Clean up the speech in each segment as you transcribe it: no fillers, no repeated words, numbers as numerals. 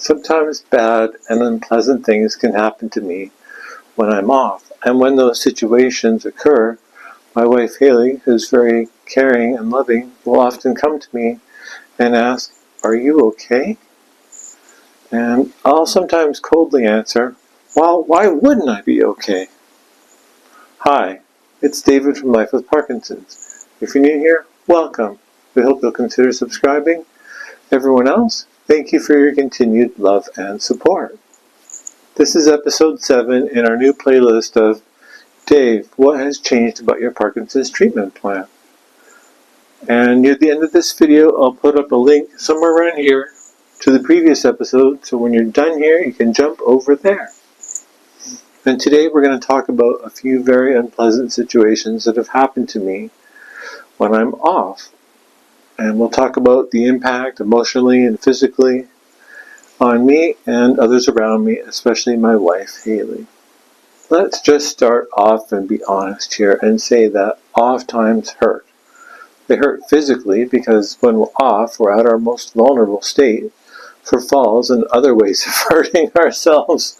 Sometimes bad and unpleasant things can happen to me when I'm off. And when those situations occur, my wife Haley, who's very caring and loving, will often come to me and ask, "Are you okay?" And I'll sometimes coldly answer, "Well, why wouldn't I be okay?" Hi, it's David from Life with Parkinson's. If you're new here, welcome. We hope you'll consider subscribing. Everyone else, thank you for your continued love and support. This is episode 7 in our new playlist of Dave, what has changed about your Parkinson's treatment plan? And near the end of this video, I'll put up a link somewhere around here to the previous episode, so when you're done here, you can jump over there. And today we're going to talk about a few very unpleasant situations that have happened to me when I'm off. And we'll talk about the impact emotionally and physically on me and others around me, especially my wife, Haley. Let's just start off and be honest here and say that off times hurt. They hurt physically because when we're off, we're at our most vulnerable state for falls and other ways of hurting ourselves,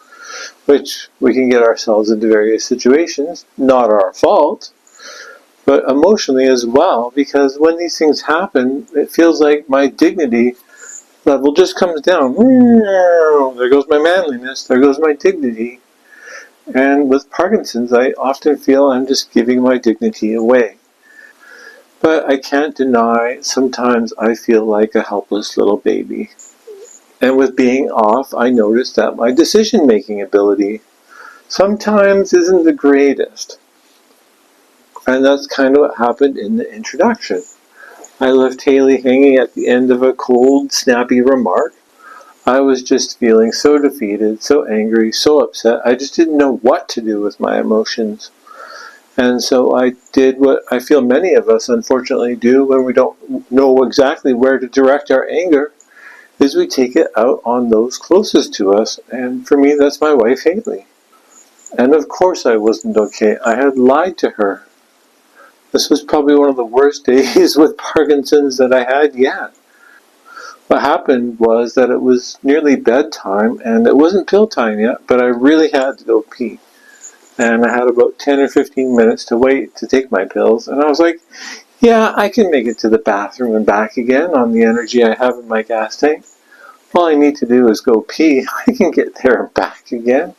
which we can get ourselves into various situations, not our fault, but emotionally as well, because when these things happen, it feels like my dignity level just comes down. There goes my manliness, there goes my dignity. And with Parkinson's, I often feel I'm just giving my dignity away. But I can't deny, sometimes I feel like a helpless little baby. And with being off, I notice that my decision-making ability sometimes isn't the greatest. And that's kind of what happened in the introduction. I left Haley hanging at the end of a cold, snappy remark. I was just feeling so defeated, so angry, so upset. I just didn't know what to do with my emotions. And so I did what I feel many of us unfortunately do when we don't know exactly where to direct our anger, is we take it out on those closest to us. And for me, that's my wife, Haley. And of course I wasn't okay. I had lied to her. This was probably one of the worst days with Parkinson's that I had yet. What happened was that it was nearly bedtime, and it wasn't pill time yet, but I really had to go pee. And I had about 10 or 15 minutes to wait to take my pills, and I was like, yeah, I can make it to the bathroom and back again on the energy I have in my gas tank. All I need to do is go pee. I can get there and back again.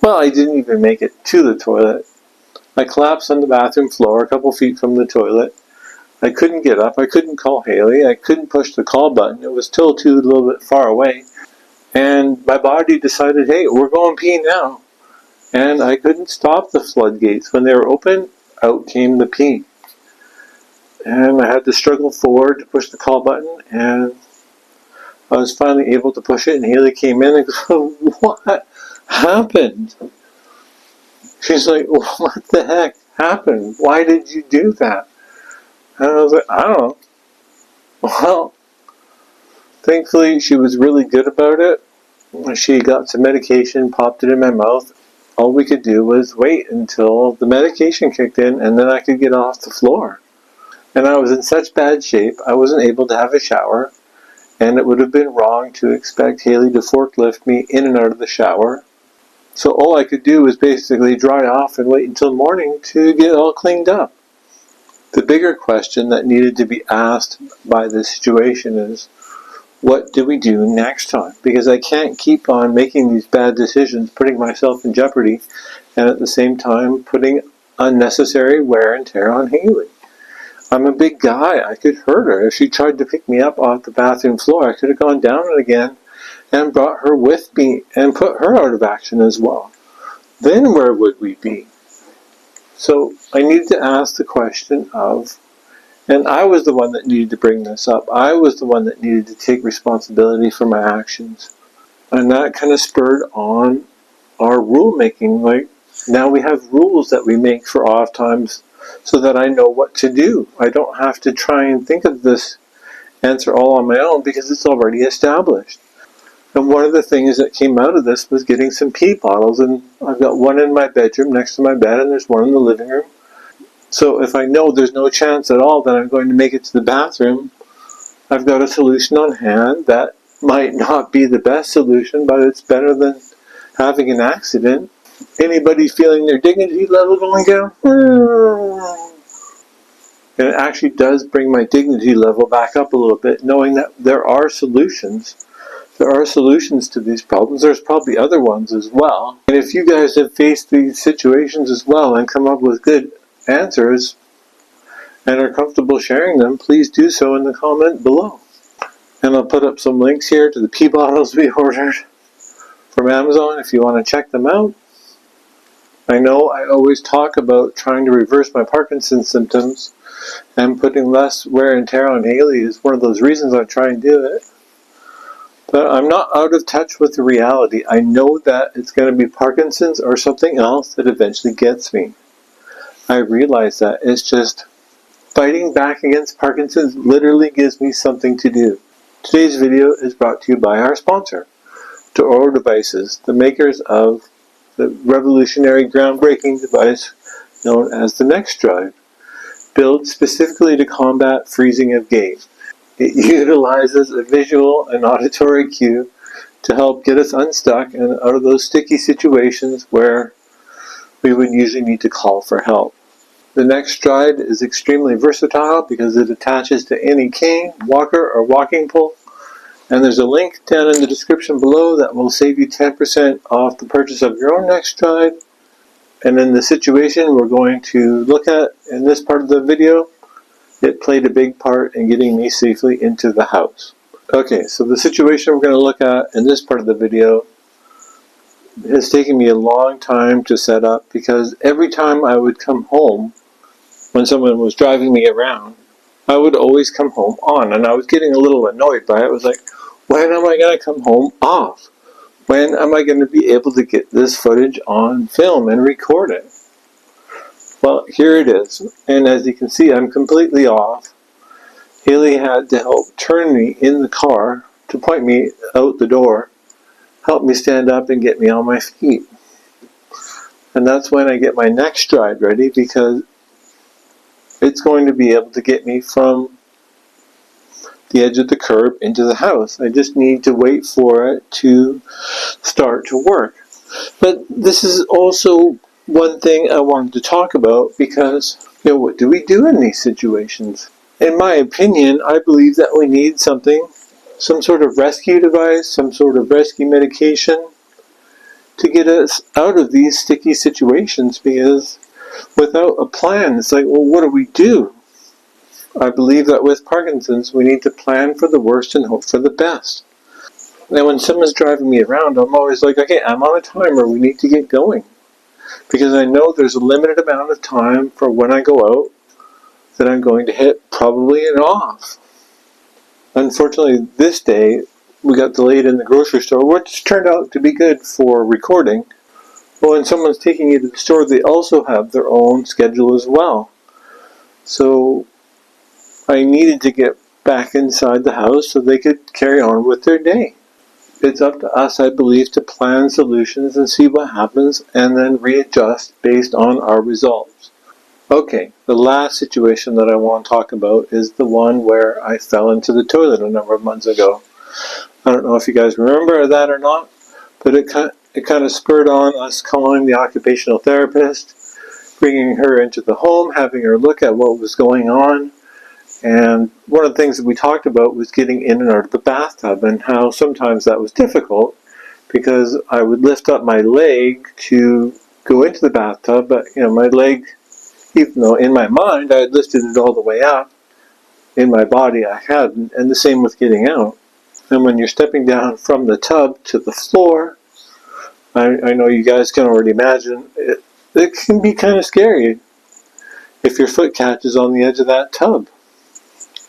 Well, I didn't even make it to the toilet. I collapsed on the bathroom floor a couple feet from the toilet. I couldn't get up. I couldn't call Haley. I couldn't push the call button. It was tilted a little bit far away. And my body decided, hey, we're going pee now. And I couldn't stop the floodgates. When they were open, out came the pee. And I had to struggle forward to push the call button. And I was finally able to push it. And Haley came in and goes, what happened? She's like, what the heck happened? Why did you do that? And I was like, I don't know. Well, thankfully she was really good about it. She got some medication, popped it in my mouth. All we could do was wait until the medication kicked in, and then I could get off the floor. And I was in such bad shape, I wasn't able to have a shower. And it would have been wrong to expect Haley to forklift me in and out of the shower. So all I could do was basically dry off and wait until morning to get all cleaned up. The bigger question that needed to be asked by this situation is, what do we do next time? Because I can't keep on making these bad decisions, putting myself in jeopardy, and at the same time putting unnecessary wear and tear on Haley. I'm a big guy. I could hurt her. If she tried to pick me up off the bathroom floor, I could have gone down it again and brought her with me and put her out of action as well. Then where would we be? So I needed to ask the question of, and I was the one that needed to bring this up. I was the one that needed to take responsibility for my actions. And that kind of spurred on our rule making. Like, now we have rules that we make for off times so that I know what to do. I don't have to try and think of this answer all on my own because it's already established. And one of the things that came out of this was getting some pee bottles, and I've got one in my bedroom next to my bed, and there's one in the living room. So if I know there's no chance at all that I'm going to make it to the bathroom, I've got a solution on hand that might not be the best solution, but it's better than having an accident. Anybody feeling their dignity level going down? And it actually does bring my dignity level back up a little bit, knowing that there are solutions. There are solutions to these problems. There's probably other ones as well. And if you guys have faced these situations as well and come up with good answers and are comfortable sharing them, please do so in the comment below. And I'll put up some links here to the pee bottles we ordered from Amazon if you want to check them out. I know I always talk about trying to reverse my Parkinson's symptoms, and putting less wear and tear on Haley is one of those reasons I try and do it. But I'm not out of touch with the reality. I know that it's going to be Parkinson's or something else that eventually gets me. I realize that. It's just fighting back against Parkinson's literally gives me something to do. Today's video is brought to you by our sponsor, Toro Devices, the makers of the revolutionary groundbreaking device known as the Next Drive, built specifically to combat freezing of gait. It utilizes a visual and auditory cue to help get us unstuck and out of those sticky situations where we would usually need to call for help. The Next Stride is extremely versatile because it attaches to any cane, walker, or walking pole. And there's a link down in the description below that will save you 10% off the purchase of your own Next Stride. And in the situation we're going to look at in this part of the video, it played a big part in getting me safely into the house. Okay, so the situation we're going to look at in this part of the video has taken me a long time to set up because every time I would come home, when someone was driving me around, I would always come home on, and I was getting a little annoyed by it. I was like, when am I going to come home off? When am I going to be able to get this footage on film and record it? Well, here it is, and as you can see, I'm completely off. Haley had to help turn me in the car to point me out the door, help me stand up and get me on my feet. And that's when I get my next stride ready, because it's going to be able to get me from the edge of the curb into the house. I just need to wait for it to start to work. But this is also one thing I wanted to talk about, because, what do we do in these situations? In my opinion, I believe that we need something, some sort of rescue device, some sort of rescue medication to get us out of these sticky situations, because without a plan, it's like, well, what do we do? I believe that with Parkinson's, we need to plan for the worst and hope for the best. Now, when someone's driving me around, I'm always like, okay, I'm on a timer, we need to get going. Because I know there's a limited amount of time for when I go out that I'm going to hit probably an off. Unfortunately, this day, we got delayed in the grocery store, which turned out to be good for recording. But when someone's taking you to the store, they also have their own schedule as well. So I needed to get back inside the house so they could carry on with their day. It's up to us, I believe, to plan solutions and see what happens and then readjust based on our results. Okay, the last situation that I want to talk about is the one where I fell into the toilet a number of months ago. I don't know if you guys remember that or not, but it kind of spurred on us calling the occupational therapist, bringing her into the home, having her look at what was going on. And one of the things that we talked about was getting in and out of the bathtub, and how sometimes that was difficult because I would lift up my leg to go into the bathtub, but my leg, even though in my mind I had lifted it all the way up, in my body I hadn't, and the same with getting out. And when you're stepping down from the tub to the floor, I know you guys can already imagine, it can be kind of scary if your foot catches on the edge of that tub.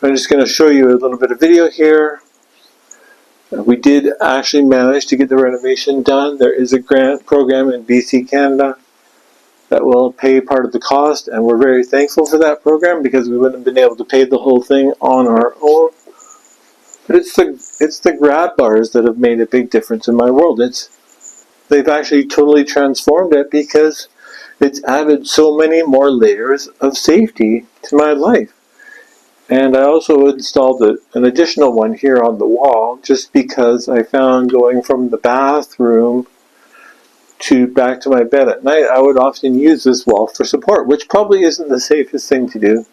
I'm just going to show you a little bit of video here. We did actually manage to get the renovation done. There is a grant program in BC, Canada that will pay part of the cost, and we're very thankful for that program because we wouldn't have been able to pay the whole thing on our own. But it's the grab bars that have made a big difference in my world. They've actually totally transformed it because it's added so many more layers of safety to my life. And I also installed an additional one here on the wall just because I found going from the bathroom back to my bed at night, I would often use this wall for support, which probably isn't the safest thing to do.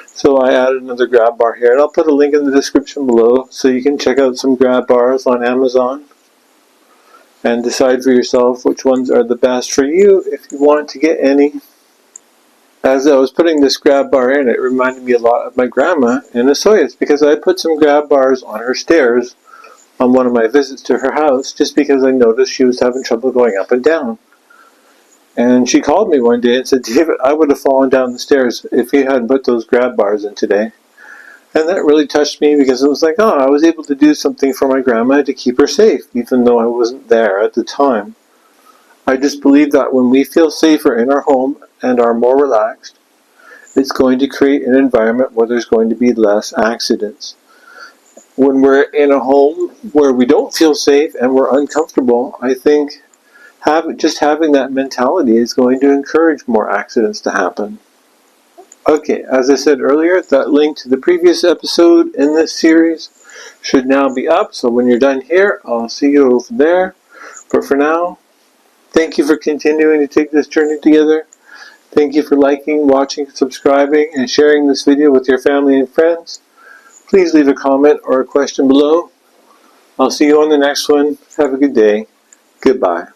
So I added another grab bar here, and I'll put a link in the description below so you can check out some grab bars on Amazon and decide for yourself which ones are the best for you if you want to get any. As I was putting this grab bar in, it reminded me a lot of my grandma in Osoyoos because I put some grab bars on her stairs on one of my visits to her house just because I noticed she was having trouble going up and down. And she called me one day and said, David, I would have fallen down the stairs if you hadn't put those grab bars in today. And that really touched me because it was like, oh, I was able to do something for my grandma to keep her safe, even though I wasn't there at the time. I just believe that when we feel safer in our home and are more relaxed, it's going to create an environment where there's going to be less accidents. When we're in a home where we don't feel safe and we're uncomfortable, I think just having that mentality is going to encourage more accidents to happen. Okay, as I said earlier, that link to the previous episode in this series should now be up, so when you're done here, I'll see you over there. But for now, thank you for continuing to take this journey together. Thank you for liking, watching, subscribing, and sharing this video with your family and friends. Please leave a comment or a question below. I'll see you on the next one. Have a good day. Goodbye.